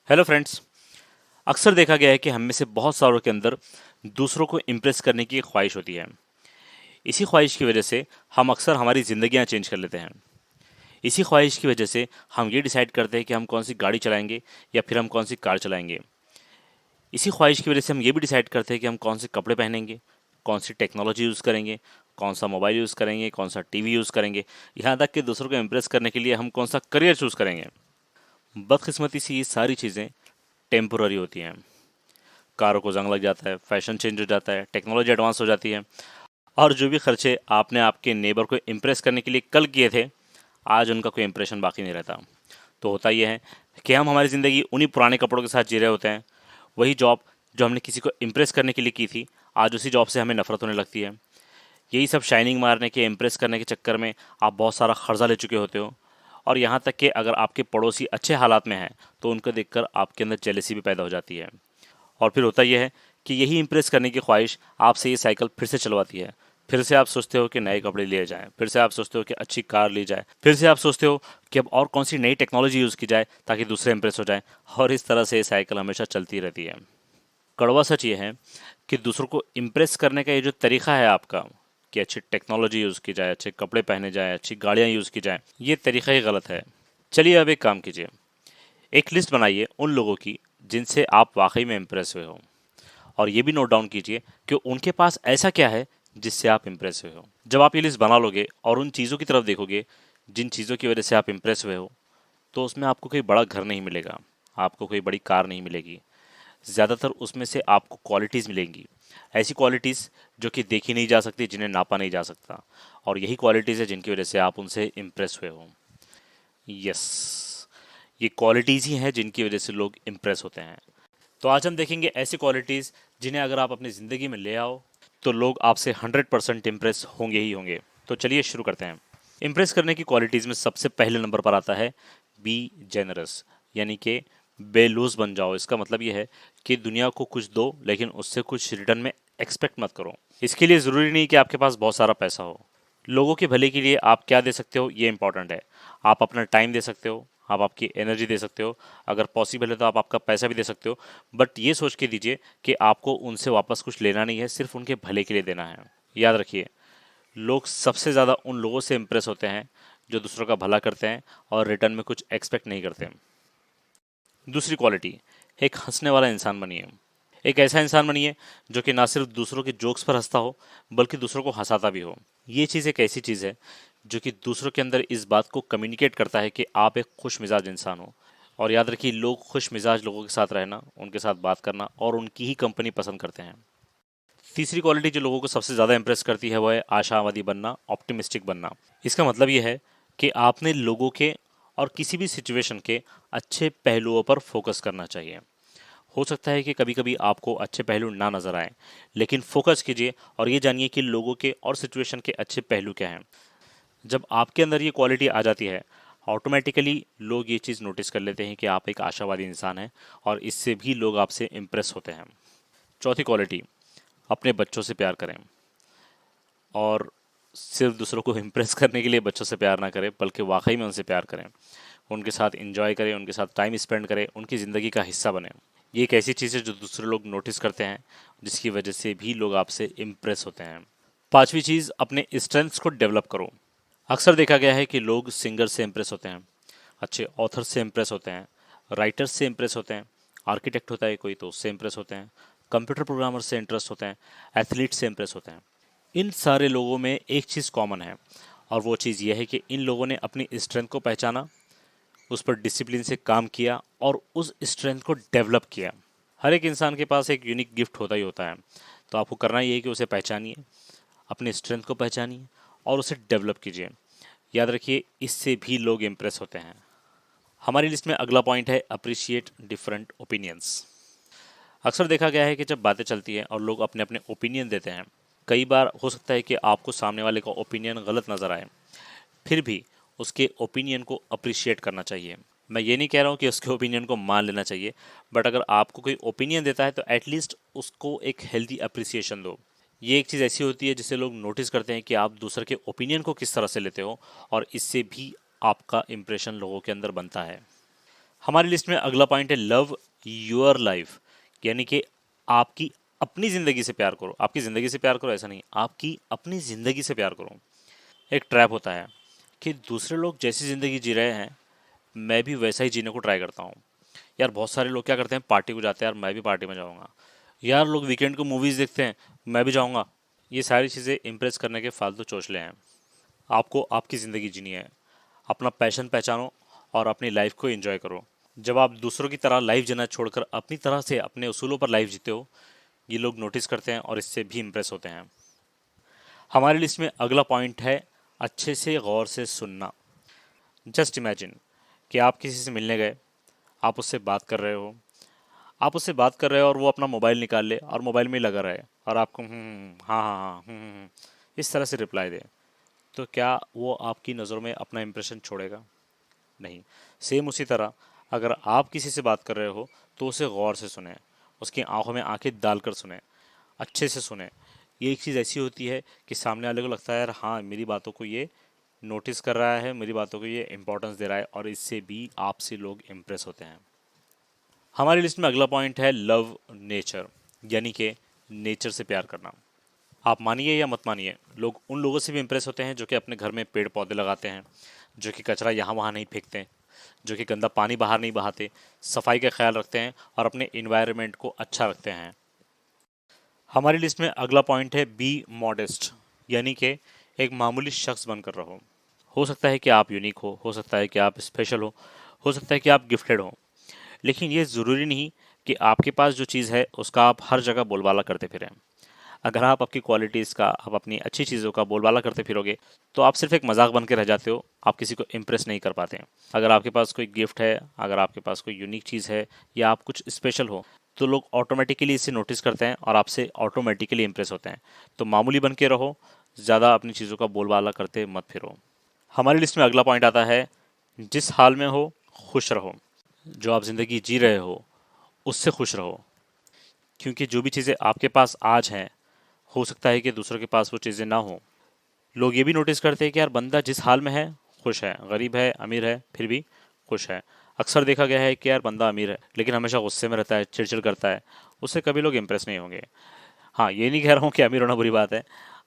Hello friends. अक्सर देखा गया है कि हम में से बहुत सारों के अंदर दूसरों को इम्प्रेस करने की एक ख्वाहिश होती है। इसी ख्वाहिश की वजह से हम अक्सर हमारी ज़िंदगियां चेंज कर लेते हैं। इसी ख्वाहिश की वजह से हम ये डिसाइड करते हैं कि हम कौन सी गाड़ी चलाएंगे या फिर हम कौन सी कार चलाएंगे। इसी ख्वाहिश की वजह से हम ये भी डिसाइड करते हैं कि हम कौन से कपड़े पहनेंगे, कौन सी टेक्नोलॉजी यूज़ करेंगे, कौन सा मोबाइल यूज़ करेंगे, कौन सा टीवी यूज़ करेंगे, यहाँ तक कि दूसरों को इम्प्रेस करने के लिए हम कौन सा करियर चूज़ करेंगे। बदकिस्मती से ये सारी चीज़ें टेम्पोररी होती हैं। कारों को जंग लग जाता है, फैशन चेंज हो जाता है, टेक्नोलॉजी एडवांस हो जाती है, और जो भी खर्चे आपने आपके नेबर को इम्प्रेस करने के लिए कल किए थे, आज उनका कोई इम्प्रेशन बाकी नहीं रहता। तो होता यह है कि हम हमारी ज़िंदगी उन्हीं पुराने कपड़ों के साथ जी रहे होते हैं। वही जॉब जो हमने किसी को इम्प्रेस करने के लिए की थी, आज उसी जॉब से हमें नफरत होने लगती है। यही सब शाइनिंग मारने के, इम्प्रेस करने के चक्कर में आप बहुत सारा कर्जा ले चुके होते हो। और यहाँ तक कि अगर आपके पड़ोसी अच्छे हालात में हैं तो उनको देखकर आपके अंदर जेलसी भी पैदा हो जाती है। और फिर होता यह है कि यही इम्प्रेस करने की ख्वाहिश आपसे ये साइकिल फिर से चलवाती है। फिर से आप सोचते हो कि नए कपड़े लिए जाएं, फिर से आप सोचते हो कि अच्छी कार ली जाए, फिर से आप सोचते हो कि अब और कौन सी नई टेक्नोलॉजी यूज़ की जाए ताकि दूसरे इम्प्रेस हो जाएं। और इस तरह से ये साइकिल हमेशा चलती रहती है। कड़वा सच ये है कि दूसरों को इम्प्रेस करने का ये जो तरीका है आपका, कि अच्छी टेक्नोलॉजी यूज़ की जाए, अच्छे कपड़े पहने जाए, अच्छी गाड़ियाँ यूज़ की जाएँ, ये तरीका ही गलत है। चलिए अब एक काम कीजिए, एक लिस्ट बनाइए उन लोगों की जिनसे आप वाकई में इम्प्रेस हुए हो, और ये भी नोट डाउन कीजिए कि उनके पास ऐसा क्या है जिससे आप इम्प्रेस हुए हो। जब आप ये लिस्ट बना लोगे और उन चीज़ों की तरफ देखोगे जिन चीज़ों की वजह से आप इम्प्रेस हुए हो, तो उसमें आपको कोई बड़ा घर नहीं मिलेगा, आपको कोई बड़ी कार नहीं मिलेगी। ज़्यादातर उसमें से आपको क्वालिटीज़ मिलेंगी, ऐसी क्वालिटीज़ जो कि देखी नहीं जा सकती, जिन्हें नापा नहीं जा सकता। और यही क्वालिटीज़ है जिनकी वजह से आप उनसे इम्प्रेस हुए हो। यस, ये क्वालिटीज़ ही हैं जिनकी वजह से लोग इम्प्रेस होते हैं। तो आज हम देखेंगे ऐसी क्वालिटीज़ जिन्हें अगर आप अपनी ज़िंदगी में ले आओ तो लोग आपसे 100% इम्प्रेस होंगे ही होंगे। तो चलिए शुरू करते हैं। इम्प्रेस करने की क्वालिटीज़ में सबसे पहले नंबर पर आता है बी जेनरस, यानी कि बेलूज़ बन जाओ। इसका मतलब ये है कि दुनिया को कुछ दो लेकिन उससे कुछ रिटर्न में एक्सपेक्ट मत करो। इसके लिए ज़रूरी नहीं कि आपके पास बहुत सारा पैसा हो। लोगों के भले के लिए आप क्या दे सकते हो ये इंपॉर्टेंट है। आप अपना टाइम दे सकते हो, आप आपकी एनर्जी दे सकते हो, अगर पॉसिबल है तो आप आपका पैसा भी दे सकते हो। बट ये सोच के दीजिए कि आपको उनसे वापस कुछ लेना नहीं है, सिर्फ उनके भले के लिए देना है। याद रखिए, लोग सबसे ज़्यादा उन लोगों से इम्प्रेस होते हैं जो दूसरों का भला करते हैं और रिटर्न में कुछ एक्सपेक्ट नहीं करते। दूसरी क्वालिटी, एक हंसने वाला इंसान बनिए। एक ऐसा इंसान बनिए जो कि ना सिर्फ दूसरों के जोक्स पर हंसता हो बल्कि दूसरों को हंसाता भी हो। ये चीज़ एक ऐसी चीज़ है जो कि दूसरों के अंदर इस बात को कम्युनिकेट करता है कि आप एक खुश मिजाज इंसान हो। और याद रखिए, लोग खुश मिजाज लोगों के साथ रहना, उनके साथ बात करना और उनकी ही कंपनी पसंद करते हैं। तीसरी क्वालिटी जो लोगों को सबसे ज़्यादा इंप्रेस करती है वो है आशावादी बनना, ऑप्टिमिस्टिक बनना। इसका मतलब ये है कि आपने लोगों के और किसी भी सिचुएशन के अच्छे पहलुओं पर फोकस करना चाहिए। हो सकता है कि कभी कभी आपको अच्छे पहलू ना नज़र आए, लेकिन फोकस कीजिए और ये जानिए कि लोगों के और सिचुएशन के अच्छे पहलू क्या हैं। जब आपके अंदर ये क्वालिटी आ जाती है, ऑटोमेटिकली लोग ये चीज़ नोटिस कर लेते हैं कि आप एक आशावादी इंसान हैं, और इससे भी लोग आपसे इम्प्रेस होते हैं। चौथी क्वालिटी, अपने बच्चों से प्यार करें। और सिर्फ दूसरों को इम्प्रेस करने के लिए बच्चों से प्यार ना करें, बल्कि वाकई में उनसे प्यार करें, उनके साथ इंजॉय करें, उनके साथ टाइम स्पेंड करें, उनकी ज़िंदगी का हिस्सा बने। ये एक ऐसी चीज़ है जो दूसरे लोग नोटिस करते हैं, जिसकी वजह से भी लोग आपसे इम्प्रेस होते हैं। पांचवी चीज़, अपने स्ट्रेंथ्स को डेवलप करो। अक्सर देखा गया है कि लोग सिंगर से इम्प्रेस होते हैं, अच्छे ऑथर से इम्प्रेस होते हैं, राइटर्स से इम्प्रेस होते हैं, आर्किटेक्ट होता है कोई तो उससे इम्प्रेस होते हैं, कंप्यूटर प्रोग्रामर से इंटरेस्ट होते हैं, एथलीट से इम्प्रेस होते हैं। इन सारे लोगों में एक चीज़ कॉमन है, और वो चीज़ यह है कि इन लोगों ने अपनी स्ट्रेंथ को पहचाना, उस पर डिसिप्लिन से काम किया और उस स्ट्रेंथ को डेवलप किया। हर एक इंसान के पास एक यूनिक गिफ्ट होता ही होता है, तो आपको करना ये है कि उसे पहचानिए, अपने स्ट्रेंथ को पहचानिए और उसे डेवलप कीजिए। याद रखिए, इससे भी लोग इम्प्रेस होते हैं। हमारी लिस्ट में अगला पॉइंट है अप्रिशिएट डिफरेंट ओपिनियंस। अक्सर देखा गया है कि जब बातें चलती हैं और लोग अपने अपने ओपिनियन देते हैं, कई बार हो सकता है कि आपको सामने वाले का ओपिनियन गलत नज़र आए, फिर भी उसके ओपिनियन को अप्रिशिएट करना चाहिए। मैं ये नहीं कह रहा हूँ कि उसके ओपिनियन को मान लेना चाहिए, बट अगर आपको कोई ओपिनियन देता है तो एटलीस्ट उसको एक हेल्दी अप्रिसिएशन दो। ये एक चीज़ ऐसी होती है जिससे लोग नोटिस करते हैं कि आप दूसरे के ओपिनियन को किस तरह से लेते हो, और इससे भी आपका इम्प्रेशन लोगों के अंदर बनता है। हमारी लिस्ट में अगला पॉइंट है लव योर लाइफ, यानी कि आपकी अपनी ज़िंदगी से प्यार करो। आपकी ज़िंदगी से प्यार करो ऐसा नहीं, आपकी अपनी ज़िंदगी से प्यार करो। एक ट्रैप होता है कि दूसरे लोग जैसी ज़िंदगी जी रहे हैं मैं भी वैसा ही जीने को ट्राई करता हूँ। यार बहुत सारे लोग क्या करते हैं, पार्टी को जाते हैं, यार मैं भी पार्टी में जाऊँगा। यार लोग वीकेंड को मूवीज़ देखते हैं, मैं भी जाऊँगा। ये सारी चीज़ें इम्प्रेस करने के फालतू चोचले हैं। आपको आपकी ज़िंदगी जीनी है, अपना पैशन पहचानो और अपनी लाइफ को एंजॉय करो। जब आप दूसरों की तरह लाइफ जीना छोड़कर अपनी तरह से अपने उसूलों पर लाइफ जीते हो, ये लोग नोटिस करते हैं और इससे भी इम्प्रेस होते हैं। हमारी लिस्ट में अगला पॉइंट है अच्छे से गौर से सुनना। जस्ट इमेजिन कि आप किसी से मिलने गए, आप उससे बात कर रहे हो, और वो अपना मोबाइल निकाल ले और मोबाइल में ही लगा रहे और आपको हाँ हाँ हाँ इस तरह से रिप्लाई दे, तो क्या वो आपकी नज़रों में अपना इंप्रेशन छोड़ेगा? नहीं। सेम उसी तरह अगर आप किसी से बात कर रहे हो तो उसे गौर से सुने, उसकी आंखों में आंखें डालकर सुने, अच्छे से सुने। ये एक चीज़ ऐसी होती है कि सामने वाले को लगता है यार हाँ मेरी बातों को ये नोटिस कर रहा है, मेरी बातों को ये इंपॉर्टेंस दे रहा है, और इससे भी आपसे लोग इम्प्रेस होते हैं। हमारी लिस्ट में अगला पॉइंट है लव नेचर, यानी कि नेचर से प्यार करना। आप मानिए या मत मानिए, लोग उन लोगों से भी इम्प्रेस होते हैं जो कि अपने घर में पेड़ पौधे लगाते हैं, जो कि कचरा यहाँ वहाँ नहीं फेंकते हैं, जो कि गंदा पानी बाहर नहीं बहाते, सफाई का ख्याल रखते हैं और अपने इन्वायरमेंट को अच्छा रखते हैं। हमारी लिस्ट में अगला पॉइंट है बी मॉडेस्ट, यानी कि एक मामूली शख्स बनकर रहो। हो सकता है कि आप यूनिक हो सकता है कि आप स्पेशल हो सकता है कि आप गिफ्टेड हो, लेकिन ये ज़रूरी नहीं कि आपके पास जो चीज़ है उसका आप हर जगह बोलबाला करते फिरें। अगर आप आपकी क्वालिटीज़ का, आप अपनी अच्छी चीज़ों का बोलबाला करते फिरोगे तो आप सिर्फ एक मजाक बन के रह जाते हो, आप किसी को इम्प्रेस नहीं कर पाते। अगर आपके पास कोई गिफ्ट है, अगर आपके पास कोई यूनिक चीज़ है या आप कुछ स्पेशल हो, तो लोग ऑटोमेटिकली इसे नोटिस करते हैं और आपसे ऑटोमेटिकली इम्प्रेस होते हैं। तो मामूली बन के रहो, ज़्यादा अपनी चीज़ों का बोलबाला करते मत फिरो। हमारी लिस्ट में अगला पॉइंट आता है जिस हाल में हो खुश रहो। जो आप ज़िंदगी जी रहे हो उससे खुश रहो, क्योंकि जो भी चीज़ें आपके पास आज हैं हो सकता है कि दूसरों के पास वो चीज़ें ना हो। लोग ये भी नोटिस करते हैं कि यार बंदा जिस हाल में है खुश है, गरीब है अमीर है फिर भी खुश है। अक्सर देखा गया है कि यार बंदा अमीर है लेकिन हमेशा गुस्से में रहता है, चिड़चिड़ करता है, उससे कभी लोग इम्प्रेस नहीं होंगे। हाँ, ये नहीं कह रहा हूँ कि अमीर होना बुरी बात है,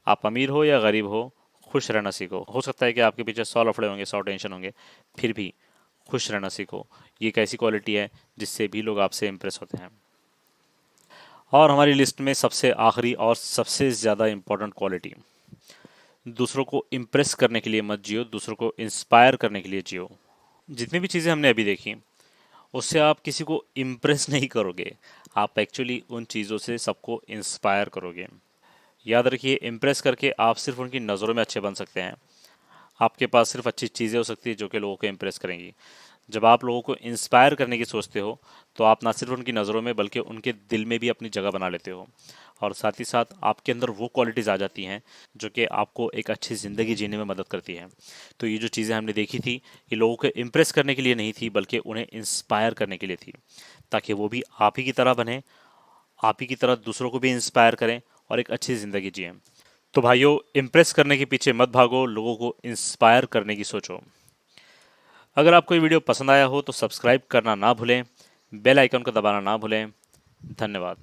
आप अमीर हो या गरीब हो खुश रहना सीखो। हो सकता है कि आपके पीछे 100 लफड़े होंगे, 100 टेंशन होंगे, फिर भी खुश रहना सीखो। ये एक ऐसी क्वालिटी है जिससे भी लोग आपसे इम्प्रेस होते हैं। और हमारी लिस्ट में सबसे आखिरी और सबसे ज़्यादा इम्पोर्टेंट क्वालिटी, दूसरों को इम्प्रेस करने के लिए मत जियो, दूसरों को इंस्पायर करने के लिए जियो। जितनी भी चीज़ें हमने अभी देखी उससे आप किसी को इम्प्रेस नहीं करोगे, आप एक्चुअली उन चीज़ों से सबको इंस्पायर करोगे। याद रखिए, इम्प्रेस करके आप सिर्फ उनकी नज़रों में अच्छे बन सकते हैं। आपके पास सिर्फ अच्छी चीज़ें हो सकती है जो कि लोगों को इम्प्रेस करेंगी। जब आप लोगों को इंस्पायर करने की सोचते हो तो आप ना सिर्फ उनकी नज़रों में बल्कि उनके दिल में भी अपनी जगह बना लेते हो, और साथ ही साथ आपके अंदर वो क्वालिटीज़ आ जाती हैं जो कि आपको एक अच्छी ज़िंदगी जीने में मदद करती हैं। तो ये जो चीज़ें हमने देखी थी ये लोगों को इम्प्रेस करने के लिए नहीं थी बल्कि उन्हें इंस्पायर करने के लिए थी, ताकि वो भी आप ही की तरह बने, आप ही की तरह दूसरों को भी इंस्पायर करें और एक अच्छी ज़िंदगी जिएं। तो भाइयों, इम्प्रेस करने के पीछे मत भागो, लोगों को इंस्पायर करने की सोचो। अगर आपको ये वीडियो पसंद आया हो तो सब्सक्राइब करना ना भूलें, बेल आइकन को दबाना ना भूलें। धन्यवाद।